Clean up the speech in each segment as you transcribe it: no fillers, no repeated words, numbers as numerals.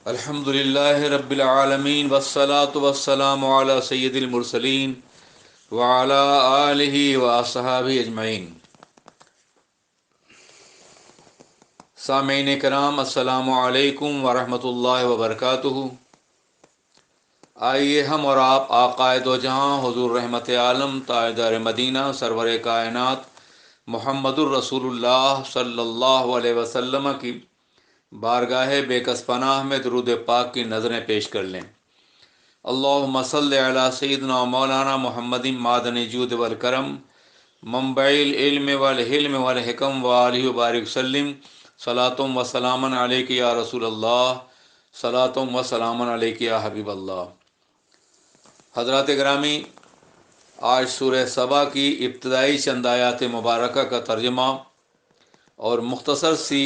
الحمدللہ رب العالمین والصلاة والسلام علی سید المرسلین وعلی آلہ واصحابہ اجمعین۔ سامعین کرام، السلام علیکم ورحمۃ اللہ وبرکاتہ۔ آئیے ہم اور آپ آقائے دو جہاں حضور رحمت عالم تاجدار مدینہ سرور کائنات محمد الرسول اللہ صلی اللہ علیہ وسلم کی بارگاہ بے کس پناہ میں درود پاک کی نظریں پیش کر لیں۔ اللہم صلی علی سیدنا مولانا محمد معدن جود والکرم منبع العلم والحلم والحکم وآلہ وبارک وسلم۔ صلاۃ و سلام علیک یا رسول اللہ، صلاۃ و سلام علیک یا حبیب اللہ۔ حضرات گرامی، آج سورہ سبا کی ابتدائی چند آیات مبارکہ کا ترجمہ اور مختصر سی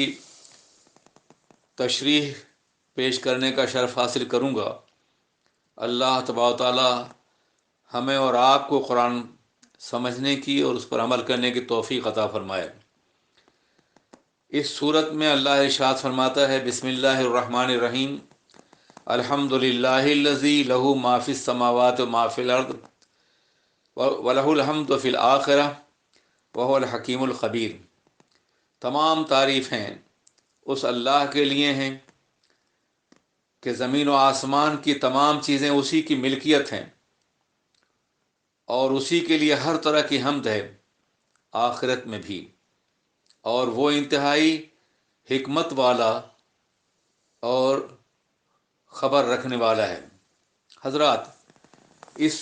تشریح پیش کرنے کا شرف حاصل کروں گا۔ اللہ تبارک و تعالی ہمیں اور آپ کو قرآن سمجھنے کی اور اس پر عمل کرنے کی توفیق عطا فرمائے۔ اس صورت میں اللہ ارشاد فرماتا ہے، بسم اللہ الرحمن الرحیم، الحمد للہ الذی لہ ما فی السماوات و ما فی الارض ولہ الحمد فی الآخرہ وہو الحکیم الخبیر۔ تمام تعریفیں اس اللہ کے لیے ہیں کہ زمین و آسمان کی تمام چیزیں اسی کی ملکیت ہیں، اور اسی کے لیے ہر طرح کی حمد ہے آخرت میں بھی، اور وہ انتہائی حکمت والا اور خبر رکھنے والا ہے۔ حضرات، اس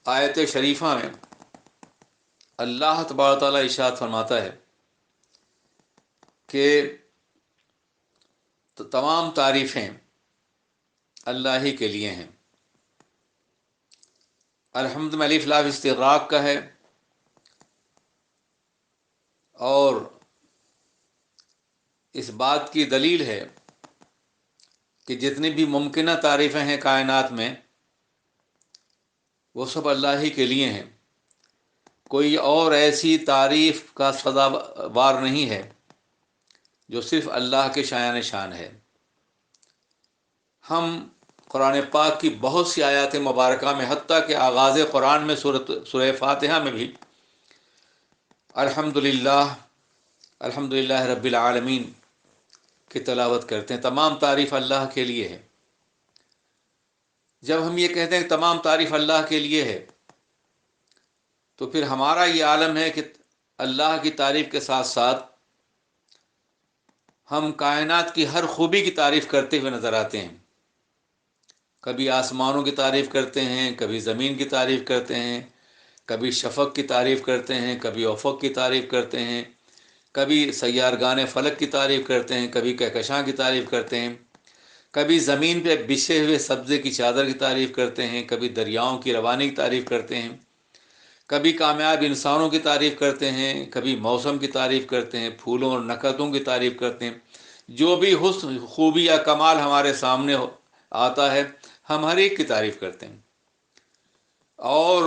آیت شریفہ میں اللہ تبارک تعالیٰ ارشاد فرماتا ہے کہ تمام تعریفیں اللہ ہی کے لیے ہیں۔ الحمد میں الف لام استغراق کا ہے، اور اس بات کی دلیل ہے کہ جتنی بھی ممکنہ تعریفیں ہیں کائنات میں، وہ سب اللہ ہی کے لیے ہیں۔ کوئی اور ایسی تعریف کا سزاوار نہیں ہے جو صرف اللہ کے شایان شان ہے۔ ہم قرآن پاک کی بہت سی آیات مبارکہ میں، حتیٰ کہ آغاز قرآن میں سورہ فاتحہ میں بھی الحمد للہ رب العالمین کی تلاوت کرتے ہیں۔ تمام تعریف اللہ کے لیے ہے۔ جب ہم یہ کہتے ہیں کہ تمام تعریف اللہ کے لیے ہے، تو پھر ہمارا یہ عالم ہے کہ اللہ کی تعریف کے ساتھ ساتھ ہم کائنات کی ہر خوبی کی تعریف کرتے ہوئے نظر آتے ہیں۔ کبھی آسمانوں کی تعریف کرتے ہیں، کبھی زمین کی تعریف کرتے ہیں، کبھی شفق کی تعریف کرتے ہیں، کبھی افق کی تعریف کرتے ہیں، کبھی سیارگان فلک کی تعریف کرتے ہیں، کبھی کہکشاں کی تعریف کرتے ہیں، کبھی زمین پہ بچھے ہوئے سبزے کی چادر کی تعریف کرتے ہیں، کبھی دریاؤں کی روانی کی تعریف کرتے ہیں، کبھی کامیاب انسانوں کی تعریف کرتے ہیں، کبھی موسم کی تعریف کرتے ہیں، پھولوں اور نکھتوں کی تعریف کرتے ہیں۔ جو بھی حسن، خوبی یا کمال ہمارے سامنے آتا ہے، ہم ہر ایک کی تعریف کرتے ہیں، اور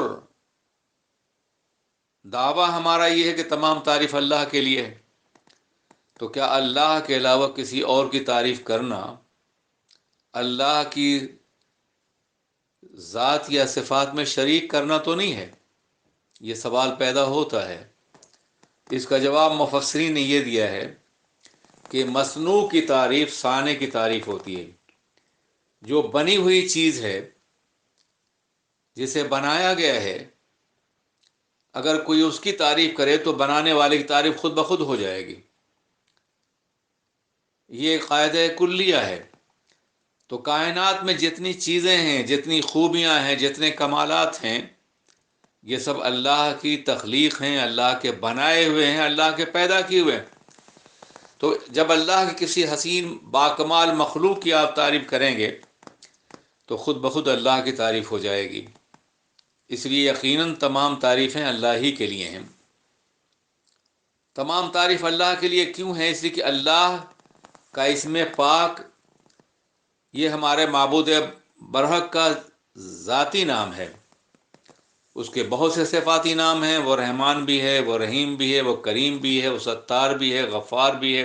دعویٰ ہمارا یہ ہے کہ تمام تعریف اللہ کے لیے ہے۔ تو کیا اللہ کے علاوہ کسی اور کی تعریف کرنا اللہ کی ذات یا صفات میں شریک کرنا تو نہیں ہے؟ یہ سوال پیدا ہوتا ہے۔ اس کا جواب مفسرین نے یہ دیا ہے کہ مصنوع کی تعریف صانع کی تعریف ہوتی ہے۔ جو بنی ہوئی چیز ہے، جسے بنایا گیا ہے، اگر کوئی اس کی تعریف کرے تو بنانے والے کی تعریف خود بخود ہو جائے گی۔ یہ قاعدہ کلیہ ہے۔ تو کائنات میں جتنی چیزیں ہیں، جتنی خوبیاں ہیں، جتنے کمالات ہیں، یہ سب اللہ کی تخلیق ہیں، اللہ کے بنائے ہوئے ہیں، اللہ کے پیدا کیے ہوئے ہیں۔ تو جب اللہ کی کسی حسین باکمال مخلوق کی آپ تعریف کریں گے تو خود بخود اللہ کی تعریف ہو جائے گی۔ اس لیے یقیناً تمام تعریفیں اللہ ہی کے لیے ہیں۔ تمام تعریف اللہ کے لیے کیوں ہے؟ اس لیے کہ اللہ کا اسم پاک یہ ہمارے معبود برحق کا ذاتی نام ہے۔ اس کے بہت سے صفاتی نام ہیں۔ وہ رحمان بھی ہے، وہ رحیم بھی ہے، وہ کریم بھی ہے، وہ ستار بھی ہے، غفار بھی ہے،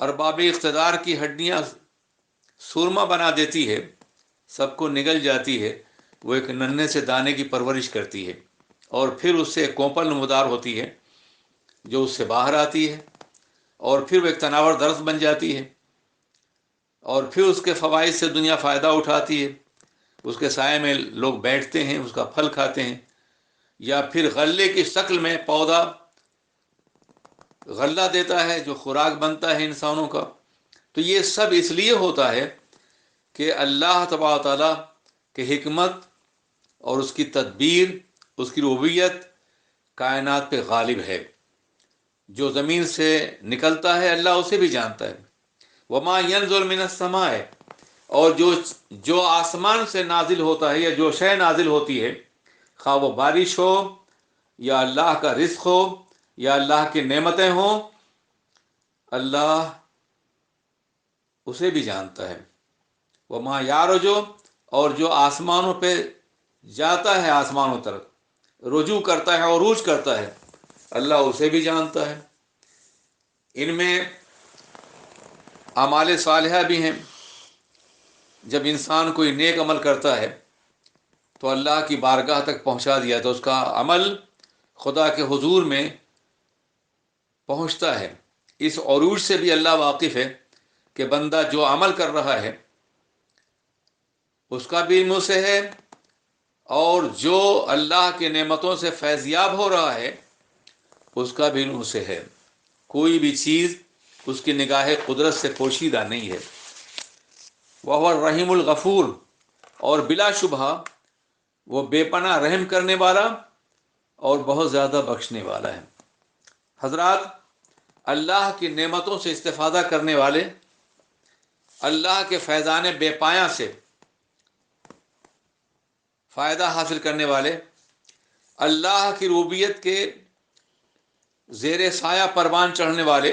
ارباب اقتدار کی ہڈیاں سرما بنا دیتی ہے، سب کو نگل جاتی ہے، وہ ایک ننھے سے دانے کی پرورش کرتی ہے، اور پھر اس سے ایک کوپل نمودار ہوتی ہے جو اس سے باہر آتی ہے، اور پھر وہ ایک تناور درخت بن جاتی ہے، اور پھر اس کے فوائد سے دنیا فائدہ اٹھاتی ہے، اس کے سائے میں لوگ بیٹھتے ہیں، اس کا پھل کھاتے ہیں، یا پھر غلے کی شکل میں پودا غلہ دیتا ہے جو خوراک بنتا ہے انسانوں کا۔ تو یہ سب اس لیے ہوتا ہے کہ اللہ تبارک و تعالیٰ کی حکمت اور اس کی تدبیر، اس کی ربوبیت کائنات پہ غالب ہے۔ جو زمین سے نکلتا ہے اللہ اسے بھی جانتا ہے۔ وما ينزل من السماء، اور جو آسمان سے نازل ہوتا ہے یا جو شے نازل ہوتی ہے، خواہ وہ بارش ہو یا اللہ کا رزق ہو یا اللہ کی نعمتیں ہوں، اللہ اسے بھی جانتا ہے۔ وما یارجو، اور جو آسمانوں پہ جاتا ہے، آسمانوں طرف رجوع کرتا ہے، عروج کرتا ہے، اللہ اسے بھی جانتا ہے۔ ان میں اعمال صالحہ بھی ہیں۔ جب انسان کوئی نیک عمل کرتا ہے تو اللہ کی بارگاہ تک پہنچا دیا تو اس کا عمل خدا کے حضور میں پہنچتا ہے۔ اس عروج سے بھی اللہ واقف ہے کہ بندہ جو عمل کر رہا ہے اس کا بھی علم سے ہے، اور جو اللہ کی نعمتوں سے فیضیاب ہو رہا ہے اس کا بھی علم سے ہے۔ کوئی بھی چیز اس کی نگاہ قدرت سے پوشیدہ نہیں ہے۔ وہ الرحیم الغفور، اور بلا شبہ وہ بے پناہ رحم کرنے والا اور بہت زیادہ بخشنے والا ہے۔ حضرات، اللہ کی نعمتوں سے استفادہ کرنے والے، اللہ کے فیضان بے پایاں سے فائدہ حاصل کرنے والے، اللہ کی ربوبیت کے زیر سایہ پروان چڑھنے والے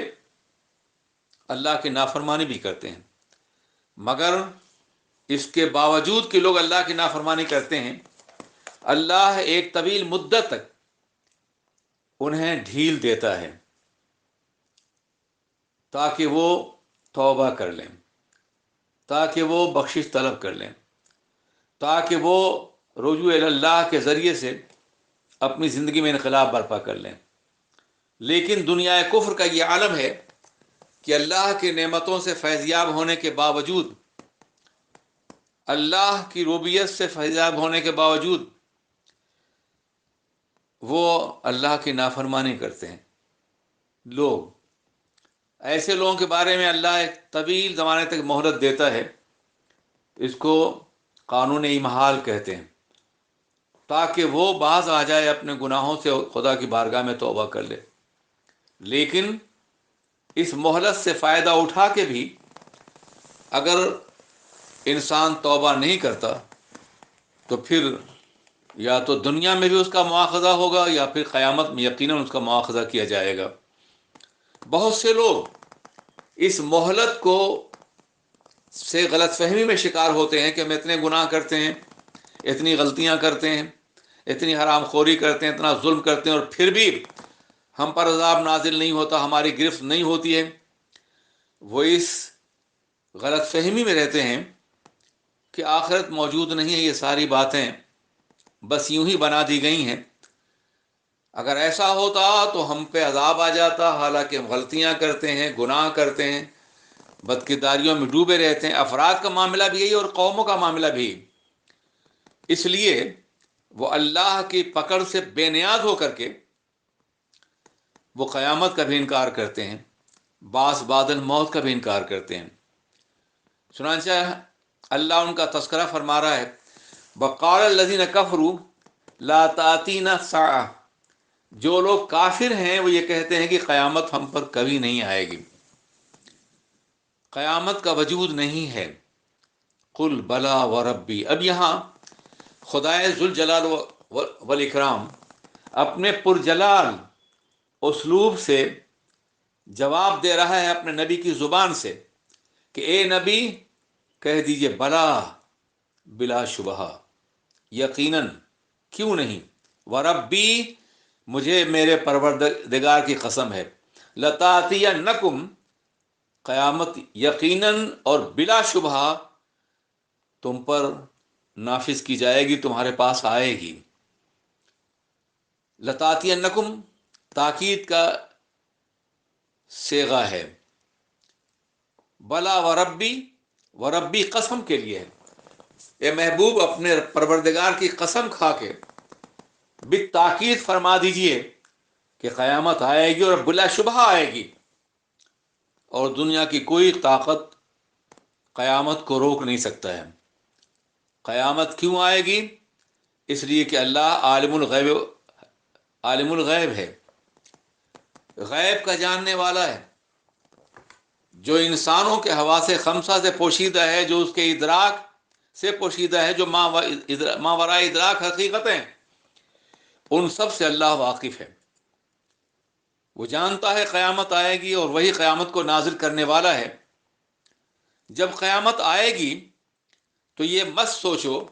اللہ کی نافرمانی بھی کرتے ہیں، مگر اس کے باوجود کہ لوگ اللہ کی نافرمانی کرتے ہیں، اللہ ایک طویل مدت تک انہیں ڈھیل دیتا ہے تاکہ وہ توبہ کر لیں، تاکہ وہ بخشش طلب کر لیں، تاکہ وہ رجوع اللہ کے ذریعے سے اپنی زندگی میں انقلاب برپا کر لیں۔ لیکن دنیا کفر کا یہ عالم ہے کہ اللہ کی نعمتوں سے فیضیاب ہونے کے باوجود، اللہ کی ربوبیت سے فیضیاب ہونے کے باوجود وہ اللہ کی نافرمانی کرتے ہیں۔ لوگ ایسے لوگوں کے بارے میں اللہ ایک طویل زمانے تک مہلت دیتا ہے، اس کو قانون امہال کہتے ہیں، تاکہ وہ باز آ جائے اپنے گناہوں سے، خدا کی بارگاہ میں توبہ کر لے۔ لیکن اس مہلت سے فائدہ اٹھا کے بھی اگر انسان توبہ نہیں کرتا تو پھر یا تو دنیا میں بھی اس کا مواخذہ ہوگا یا پھر قیامت میں یقیناً اس کا مواخذہ کیا جائے گا۔ بہت سے لوگ اس مہلت کو سے غلط فہمی میں شکار ہوتے ہیں کہ ہم اتنے گناہ کرتے ہیں، اتنی غلطیاں کرتے ہیں، اتنی حرام خوری کرتے ہیں، اتنا ظلم کرتے ہیں، اور پھر بھی ہم پر عذاب نازل نہیں ہوتا، ہماری گرفت نہیں ہوتی ہے۔ وہ اس غلط فہمی میں رہتے ہیں کہ آخرت موجود نہیں ہے، یہ ساری باتیں بس یوں ہی بنا دی گئی ہیں۔ اگر ایسا ہوتا تو ہم پہ عذاب آ جاتا، حالانکہ ہم غلطیاں کرتے ہیں، گناہ کرتے ہیں، بدکرداریوں میں ڈوبے رہتے ہیں۔ افراد کا معاملہ بھی یہی اور قوموں کا معاملہ بھی۔ اس لیے وہ اللہ کی پکڑ سے بے نیاز ہو کر کے وہ قیامت کا بھی انکار کرتے ہیں، بعث بعد الموت کا بھی انکار کرتے ہیں۔ چنانچہ اللہ ان کا تذکرہ فرما رہا ہے، وقال الذین کفروا لا تأتینا الساعۃ، جو لوگ کافر ہیں وہ یہ کہتے ہیں کہ قیامت ہم پر کبھی نہیں آئے گی، قیامت کا وجود نہیں ہے۔ قل بلا وربی، اب یہاں خدائے ذوالجلال والاکرام اپنے پرجلال اسلوب سے جواب دے رہا ہے اپنے نبی کی زبان سے کہ اے نبی کہہ دیجئے بلا، بلا شبہ، یقیناً، کیوں نہیں، وربی، مجھے میرے پروردگار کی قسم ہے، لتاتینکم، قیامت یقیناً اور بلا شبہ تم پر نافذ کی جائے گی، تمہارے پاس آئے گی۔ لتاتینکم تاکید کا صیغہ ہے، بلا وربی، وربی قسم کے لیے ہے۔ اے محبوب اپنے پروردگار کی قسم کھا کے بالتاکید فرما دیجئے کہ قیامت آئے گی اور بلا شبہ آئے گی، اور دنیا کی کوئی طاقت قیامت کو روک نہیں سکتا ہے۔ قیامت کیوں آئے گی؟ اس لیے کہ اللہ عالم الغیب ہے، غیب کا جاننے والا ہے، جو انسانوں کے حواس خمسہ سے پوشیدہ ہے، جو اس کے ادراک سے پوشیدہ ہے، جو ماورائے ادراک حقیقتیں، ان سب سے اللہ واقف ہے۔ وہ جانتا ہے قیامت آئے گی، اور وہی قیامت کو نازل کرنے والا ہے۔ جب قیامت آئے گی تو یہ مت سوچو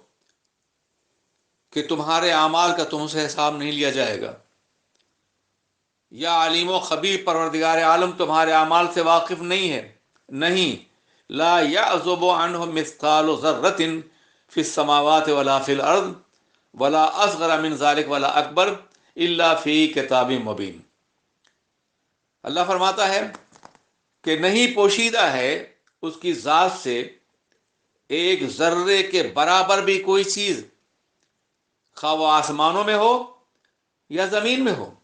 کہ تمہارے اعمال کا تم سے حساب نہیں لیا جائے گا، یا علیم و خبیر پروردگار عالم تمہارے اعمال سے واقف نہیں ہے، نہیں، لا یعزب عنہ مثقال ذرۃ فی السماوات ولا فی الارض ولا اصغر من ذلک ولا اکبر الا فی کتاب مبین۔ اللہ فرماتا ہے کہ نہیں پوشیدہ ہے اس کی ذات سے ایک ذرے کے برابر بھی کوئی چیز، خواہ وہ آسمانوں میں ہو یا زمین میں ہو،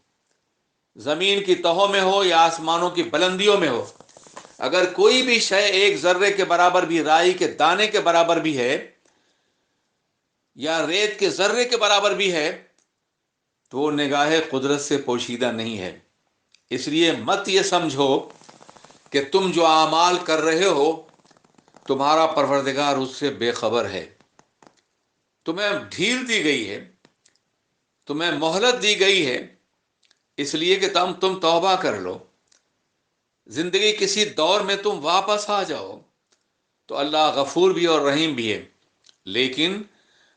زمین کی تہوں میں ہو یا آسمانوں کی بلندیوں میں ہو۔ اگر کوئی بھی شے ایک ذرے کے برابر بھی، رائی کے دانے کے برابر بھی ہے، یا ریت کے ذرے کے برابر بھی ہے، تو وہ نگاہ قدرت سے پوشیدہ نہیں ہے۔ اس لیے مت یہ سمجھو کہ تم جو اعمال کر رہے ہو تمہارا پروردگار اس سے بے خبر ہے۔ تمہیں ڈھیل دی گئی ہے، تمہیں مہلت دی گئی ہے، اس لیے کہ تم توبہ کر لو، زندگی کسی دور میں تم واپس آ جاؤ، تو اللہ غفور بھی اور رحیم بھی ہے۔ لیکن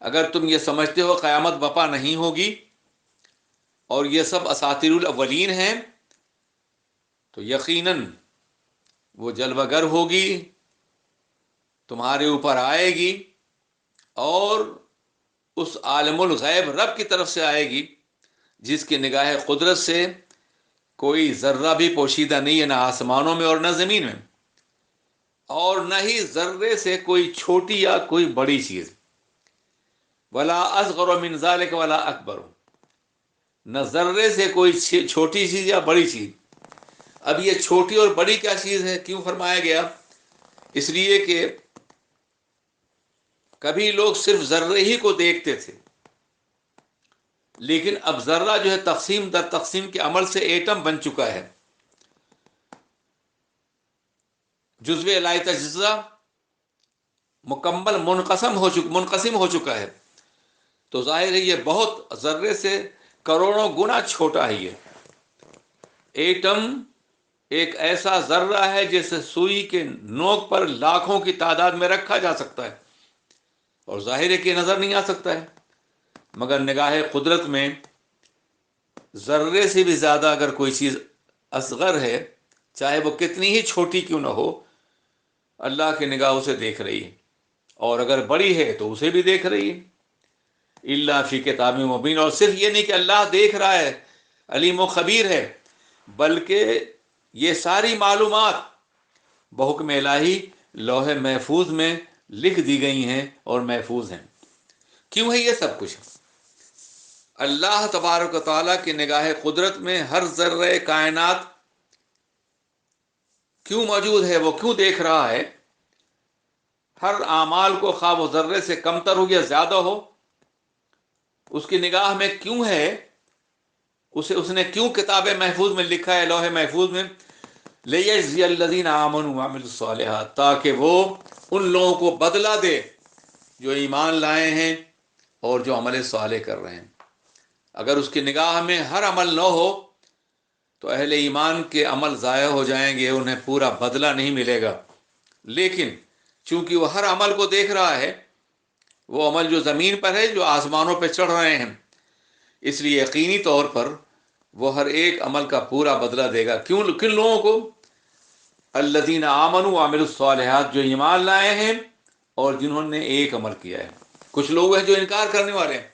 اگر تم یہ سمجھتے ہو قیامت بپا نہیں ہوگی اور یہ سب اساطیر الاولین ہیں، تو یقیناً وہ جلوہ گر ہوگی، تمہارے اوپر آئے گی، اور اس عالم الغیب رب کی طرف سے آئے گی جس کی نگاہ قدرت سے کوئی ذرہ بھی پوشیدہ نہیں ہے، نہ آسمانوں میں اور نہ زمین میں، اور نہ ہی ذرے سے کوئی چھوٹی یا کوئی بڑی چیز، ولا اصغر من ذلک ولا اکبر، نہ ذرے سے کوئی چھوٹی چیز یا بڑی چیز۔ اب یہ چھوٹی اور بڑی کیا چیز ہے، کیوں فرمایا گیا؟ اس لیے کہ کبھی لوگ صرف ذرے ہی کو دیکھتے تھے، لیکن اب ذرہ جو ہے تقسیم در تقسیم کے عمل سے ایٹم بن چکا ہے، جزو لا تجزا، مکمل منقسم ہو چکا ہے۔ تو ظاہر ہے یہ بہت ذرے سے کروڑوں گنا چھوٹا ہے۔ یہ ایٹم ایک ایسا ذرہ ہے جسے سوئی کے نوک پر لاکھوں کی تعداد میں رکھا جا سکتا ہے، اور ظاہر ہے کہ نظر نہیں آ سکتا ہے، مگر نگاہ قدرت میں ذرے سے بھی زیادہ اگر کوئی چیز اصغر ہے، چاہے وہ کتنی ہی چھوٹی کیوں نہ ہو، اللہ کی نگاہ اسے دیکھ رہی ہے، اور اگر بڑی ہے تو اسے بھی دیکھ رہی ہے۔ الا فی کتاب مبین، اور صرف یہ نہیں کہ اللہ دیکھ رہا ہے، علیم و خبیر ہے، بلکہ یہ ساری معلومات بحکم الہی لوح محفوظ میں لکھ دی گئی ہیں اور محفوظ ہیں۔ کیوں ہے یہ سب کچھ؟ اللہ تبارک و تعالیٰ کی نگاہ قدرت میں ہر ذرہ کائنات کیوں موجود ہے، وہ کیوں دیکھ رہا ہے؟ ہر اعمال کو خواہ وہ ذرے سے کمتر ہو یا زیادہ ہو، اس کی نگاہ میں کیوں ہے، اس نے کیوں کتاب محفوظ میں لکھا ہے، لوح محفوظ میں، لِيَجْزِيَ الَّذِينَ آمَنُوا وَعَمِلُوا الصَّالِحَاتِ، تاکہ وہ ان لوگوں کو بدلہ دے جو ایمان لائے ہیں اور جو عمل صالح کر رہے ہیں۔ اگر اس کی نگاہ میں ہر عمل نہ ہو تو اہل ایمان کے عمل ضائع ہو جائیں گے، انہیں پورا بدلہ نہیں ملے گا۔ لیکن چونکہ وہ ہر عمل کو دیکھ رہا ہے، وہ عمل جو زمین پر ہے، جو آسمانوں پہ چڑھ رہے ہیں، اس لیے یقینی طور پر وہ ہر ایک عمل کا پورا بدلہ دے گا۔ کن لوگوں کو؟ الذین آمنوا وعملوا الصالحات، جو ایمان لائے ہیں اور جنہوں نے ایک عمل کیا ہے۔ کچھ لوگ ہیں جو انکار کرنے والے ہیں،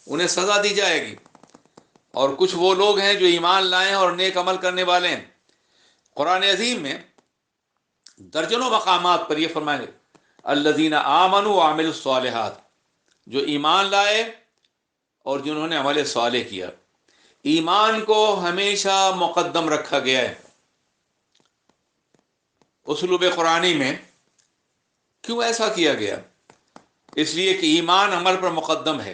انہیں سزا دی جائے گی، اور کچھ وہ لوگ ہیں جو ایمان لائے ہیں اور نیک عمل کرنے والے ہیں۔ قرآن عظیم میں درجنوں مقامات پر یہ فرمائیں گے الذین آمنوا وعملوا الصالحات، جو ایمان لائے اور جنہوں نے عمل صالح کیا۔ ایمان کو ہمیشہ مقدم رکھا گیا ہے اسلوب قرآنی میں۔ کیوں ایسا کیا گیا؟ اس لیے کہ ایمان عمل پر مقدم ہے۔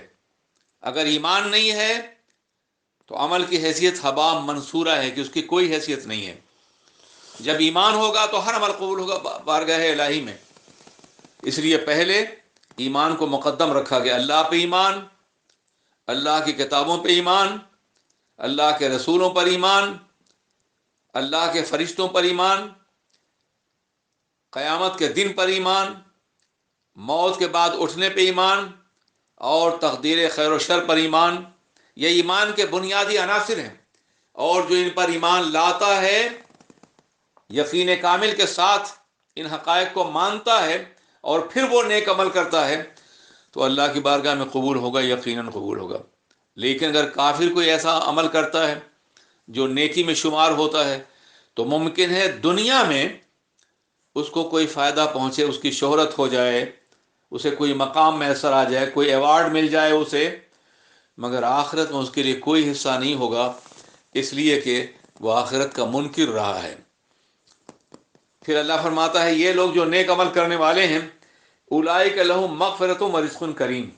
اگر ایمان نہیں ہے تو عمل کی حیثیت ہبا منصورہ ہے، کہ اس کی کوئی حیثیت نہیں ہے۔ جب ایمان ہوگا تو ہر عمل قبول ہوگا بارگاہ الہی میں۔ اس لیے پہلے ایمان کو مقدم رکھا گیا، اللہ پہ ایمان، اللہ کی کتابوں پہ ایمان، اللہ کے رسولوں پر ایمان، اللہ کے فرشتوں پر ایمان، قیامت کے دن پر ایمان، موت کے بعد اٹھنے پہ ایمان، اور تقدیر خیر و شر پر ایمان۔ یہ ایمان کے بنیادی عناصر ہیں، اور جو ان پر ایمان لاتا ہے یقین کامل کے ساتھ ان حقائق کو مانتا ہے اور پھر وہ نیک عمل کرتا ہے تو اللہ کی بارگاہ میں قبول ہوگا، یقیناً قبول ہوگا۔ لیکن اگر کافر کوئی ایسا عمل کرتا ہے جو نیکی میں شمار ہوتا ہے تو ممکن ہے دنیا میں اس کو کوئی فائدہ پہنچے، اس کی شہرت ہو جائے، اسے کوئی مقام میسر آ جائے، کوئی ایوارڈ مل جائے اسے، مگر آخرت میں اس کے لیے کوئی حصہ نہیں ہوگا، اس لیے کہ وہ آخرت کا منکر رہا ہے۔ پھر اللہ فرماتا ہے یہ لوگ جو نیک عمل کرنے والے ہیں اولئک لہم مغفرۃ و رزق کریم،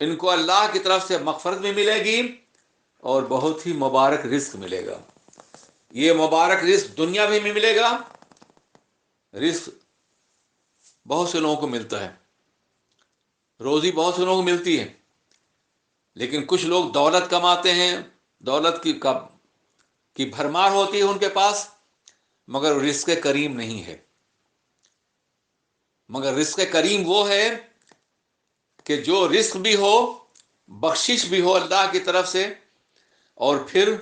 ان کو اللہ کی طرف سے مغفرت بھی ملے گی اور بہت ہی مبارک رزق ملے گا۔ یہ مبارک رزق دنیا میں بھی ملے گا۔ رزق بہت سے لوگوں کو ملتا ہے، روزی بہت سے لوگوں کو ملتی ہے، لیکن کچھ لوگ دولت کماتے ہیں، دولت کی بھرمار ہوتی ہے ان کے پاس، مگر رزق کریم نہیں ہے۔ مگر رزق کریم وہ ہے کہ جو رزق بھی ہو، بخشش بھی ہو اللہ کی طرف سے، اور پھر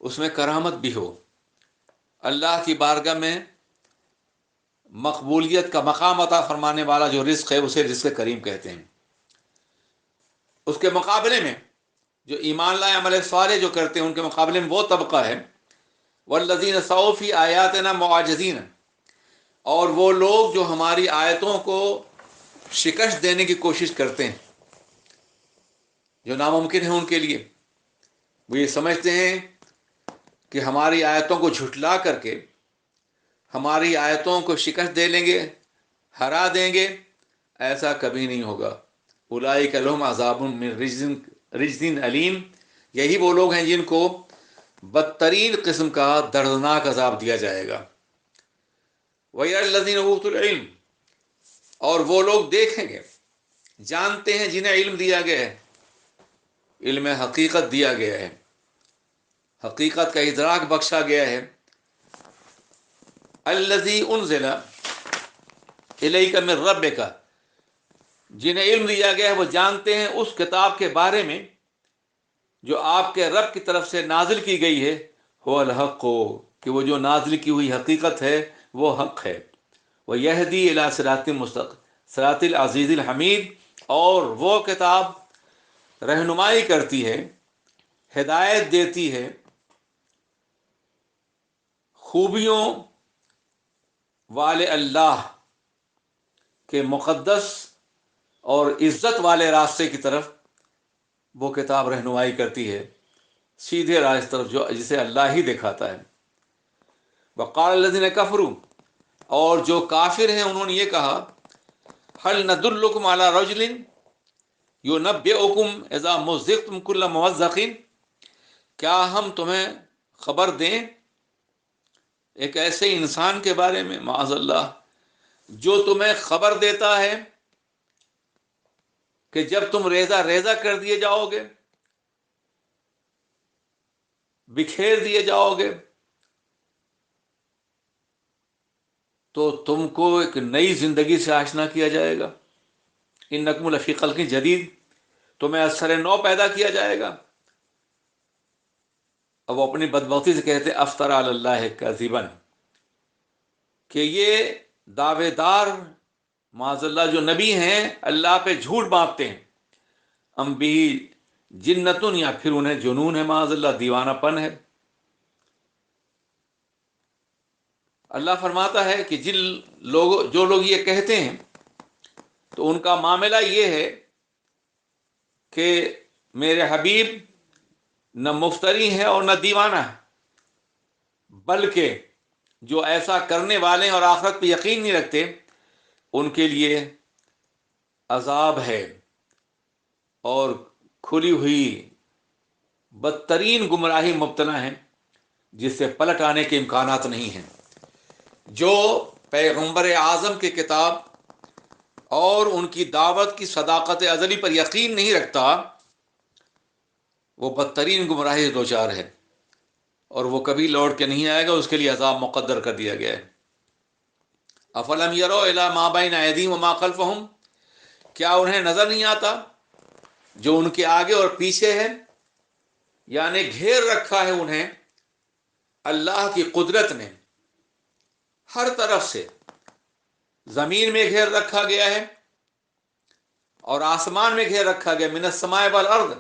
اس میں کرامت بھی ہو۔ اللہ کی بارگاہ میں مقبولیت کا مقام عطا فرمانے والا جو رزق ہے اسے رزق کریم کہتے ہیں۔ اس کے مقابلے میں جو ایمان لائے عمل صالح جو کرتے ہیں ان کے مقابلے میں وہ طبقہ ہے والذین سعوا فی آیاتنا معاجزین، اور وہ لوگ جو ہماری آیتوں کو شکست دینے کی کوشش کرتے ہیں، جو ناممکن ہے ان کے لیے۔ وہ یہ سمجھتے ہیں کہ ہماری آیتوں کو جھٹلا کر کے ہماری آیتوں کو شکست دے لیں گے، ہرا دیں گے، ایسا کبھی نہیں ہوگا۔ اولئک لہم عذاب من رجز علیم، یہی وہ لوگ ہیں جن کو بدترین قسم کا دردناک عذاب دیا جائے گا۔ وَيَرَى الَّذِينَ أُوتُوا الْعِلْمَ، اور وہ لوگ دیکھیں گے، جانتے ہیں جنہیں علم دیا گیا ہے، علم حقیقت دیا گیا ہے، حقیقت کا ادراک بخشا گیا ہے۔ الذی انزل الیک من ربک، جنہیں علم دیا گیا ہے وہ جانتے ہیں اس کتاب کے بارے میں جو آپ کے رب کی طرف سے نازل کی گئی ہے، هو الحق، کہ وہ جو نازل کی ہوئی حقیقت ہے وہ حق ہے۔ وَيَهْدِي إِلَىٰ صِرَاطٍ مُسْتَقِيمٍ، صراط العزیز الحمید، اور وہ کتاب رہنمائی کرتی ہے، ہدایت دیتی ہے خوبیوں والے اللہ کے مقدس اور عزت والے راستے کی طرف وہ کتاب رہنمائی کرتی ہے، سیدھے راہ کی طرف جو جسے اللہ ہی دکھاتا ہے۔ وقال الذین کفروا، اور جو کافر ہیں انہوں نے یہ کہا هل ندلکم علی رجل ینبئکم اذا مزقتم کل ممزق، کیا ہم تمہیں خبر دیں ایک ایسے انسان کے بارے میں معاذ اللہ جو تمہیں خبر دیتا ہے کہ جب تم ریزہ ریزہ کر دیے جاؤ گے، بکھیر دیے جاؤ گے، تو تم کو ایک نئی زندگی سے آشنا کیا جائے گا۔ انکم لفی خلق جدید، تمہیں از سر نو پیدا کیا جائے گا۔ اب وہ اپنی بدبختی سے کہتے افطر علی اللہ کذبا، کہ یہ دعوے دار معاذ اللہ جو نبی ہیں اللہ پہ جھوٹ باندھتے ہیں، ام بھی جنتن، یا پھر انہیں جنون ہے، معاذ اللہ دیوانہ پن ہے۔ اللہ فرماتا ہے کہ جو لوگ یہ کہتے ہیں تو ان کا معاملہ یہ ہے کہ میرے حبیب نہ مفتری ہے اور نہ دیوانہ ہے، بلکہ جو ایسا کرنے والے ہیں اور آخرت پہ یقین نہیں رکھتے ان کے لیے عذاب ہے، اور کھلی ہوئی بدترین گمراہی مبتلا ہیں جس سے پلٹ آنے کے امکانات نہیں ہیں۔ جو پیغمبر اعظم کی کتاب اور ان کی دعوت کی صداقت ازلی پر یقین نہیں رکھتا وہ بدترین گمراہی دوچار ہے، اور وہ کبھی لوٹ کے نہیں آئے گا، اس کے لیے عذاب مقدر کر دیا گیا ہے۔ افلم یروا الی ما بین ایدیہم وما خلفہم، کیا انہیں نظر نہیں آتا جو ان کے آگے اور پیچھے ہے؟ یعنی گھیر رکھا ہے انہیں اللہ کی قدرت نے ہر طرف سے، زمین میں گھیر رکھا گیا ہے اور آسمان میں گھیر رکھا گیا، من السماء والارض۔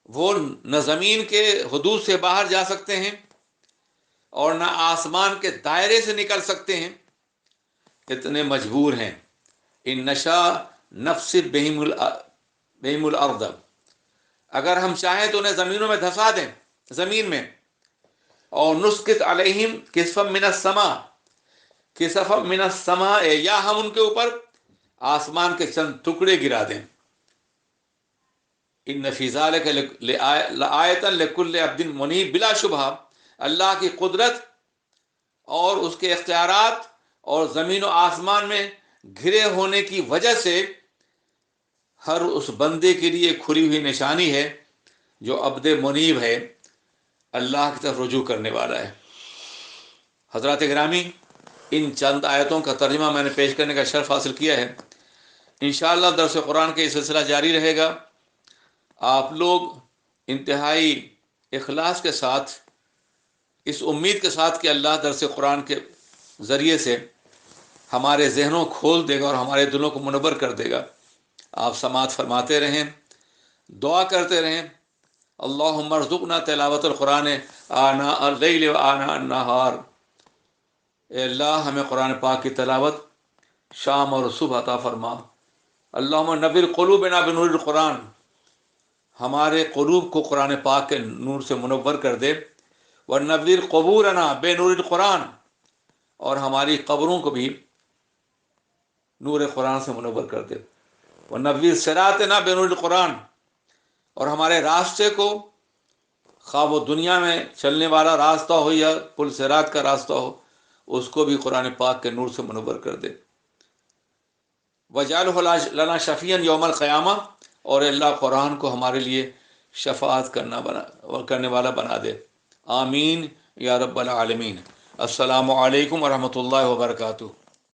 وہ نہ زمین کے حدود سے باہر جا سکتے ہیں اور نہ آسمان کے دائرے سے نکل سکتے ہیں، اتنے مجبور ہیں۔ ان نشا نفسد بہم الارض، اگر ہم چاہیں تو انہیں زمینوں میں دھسا دیں، زمین میں، اور نسقط علیہم کسفا من السماء، کسفا من السماء، یا ہم ان کے اوپر آسمان کے چند ٹکڑے گرا دیں۔ ان فی ذلک لآیۃ لکل عبد منیب، بلا شبہ اللہ کی قدرت اور اس کے اختیارات اور زمین و آسمان میں گھرے ہونے کی وجہ سے ہر اس بندے کے لیے کھلی ہوئی نشانی ہے جو عبد منیب ہے، اللہ کی طرف رجوع کرنے والا ہے۔ حضرات گرامی، ان چند آیتوں کا ترجمہ میں نے پیش کرنے کا شرف حاصل کیا ہے۔ انشاءاللہ درس قرآن کا یہ سلسلہ جاری رہے گا۔ آپ لوگ انتہائی اخلاص کے ساتھ، اس امید کے ساتھ کہ اللہ درس قرآن کے ذریعے سے ہمارے ذہنوں کھول دے گا اور ہمارے دلوں کو منور کر دے گا، آپ سماعت فرماتے رہیں، دعا کرتے رہیں، اللہم ارزقنا تلاوت القرآن آناء اللیل و آناء النہار۔ اے اللہ ہمیں قرآن پاک کی تلاوت شام اور صبح عطا فرما۔ اللہم نور قلوبنا بنور القرآن، ہمارے قلوب کو قرآن پاک کے نور سے منور کر دے۔ ونور قبورنا بنور القرآن، اور ہماری قبروں کو بھی نور قرآن سے منور کر دے۔ ونور صراطنا بنور القرآن، اور ہمارے راستے کو، خواہ وہ دنیا میں چلنے والا راستہ ہو یا پل صراط کا راستہ ہو، اس کو بھی قرآن پاک کے نور سے منور کر دے۔ وَاجْعَلْهُ لَنَا شَفِيعًا یوم القیامہ، اور اللہ قرآن کو ہمارے لیے شفاعت کرنے والا بنا دے۔ آمین یا رب العالمین۔ السلام علیکم ورحمۃ اللہ وبرکاتہ۔